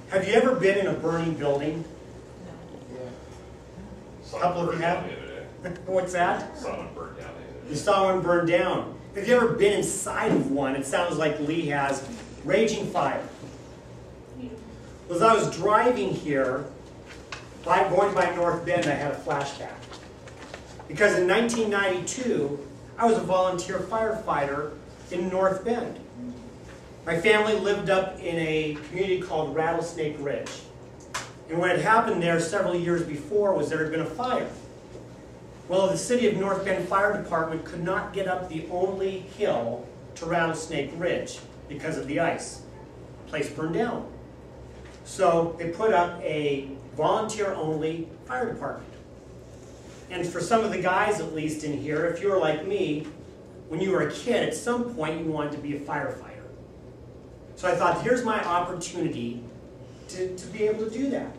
Have you ever been in a burning building? Yeah. A couple of you have? What's that? Saw one burn down. You saw one burn down. Have you ever been inside of one? It sounds like Lee has. Raging fire. As I was driving here, going by North Bend, I had a flashback. Because in 1992, I was a volunteer firefighter in North Bend. My family lived up in a community called Rattlesnake Ridge. And what had happened there several years before was there had been a fire. Well, the city of North Bend Fire Department could not get up the only hill to Rattlesnake Ridge because of the ice. The place burned down. So they put up a volunteer-only fire department. And for some of the guys, at least in here, if you were like me, when you were a kid, at some point you wanted to be a firefighter. So I thought, here's my opportunity to be able to do that.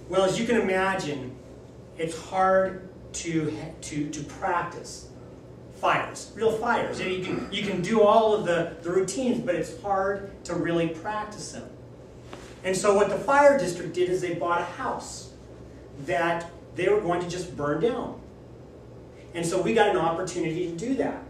Well, as you can imagine, it's hard to practice fires, real fires. You can do all of the routines, but it's hard to really practice them. And so what the fire district did is they bought a house that they were going to just burn down. And so we got an opportunity to do that.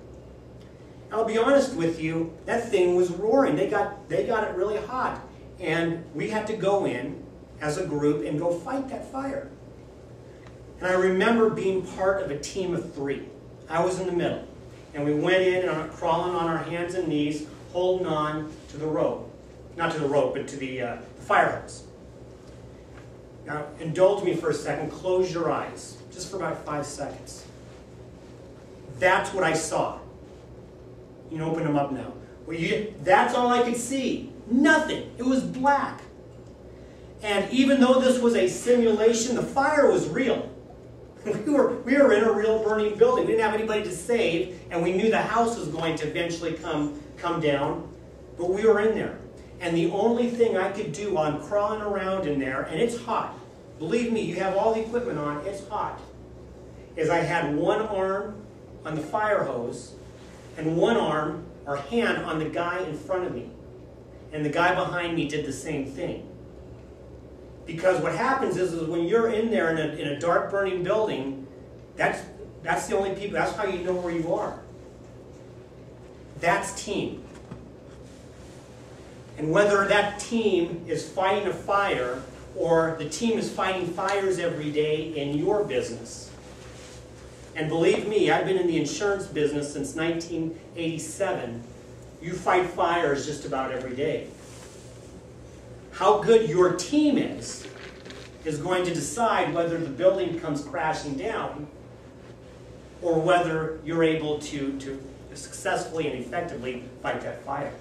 I'll be honest with you, that thing was roaring. They got it really hot. And we had to go in as a group and go fight that fire. And I remember being part of a team of 3. I was in the middle. And we went in and crawling on our hands and knees, holding on to the rope. Not to the rope, but to the fire hose. Now, indulge me for a second. Close your eyes, just for about 5 seconds. That's what I saw. You can open them up now. Well, that's all I could see. Nothing. It was black. And even though this was a simulation, the fire was real. We were in a real burning building. We didn't have anybody to save, and we knew the house was going to eventually come down, but we were in there. And the only thing I could do while I'm crawling around in there, and it's hot, believe me, you have all the equipment on, it's hot, is I had one arm on the fire hose and one arm or hand on the guy in front of me. And the guy behind me did the same thing. Because what happens is when you're in there in a dark burning building, that's the only people, that's how you know where you are. That's team. And whether that team is fighting a fire or the team is fighting fires every day in your business. And believe me, I've been in the insurance business since 1987. You fight fires just about every day. How good your team is going to decide whether the building comes crashing down or whether you're able to successfully and effectively fight that fire.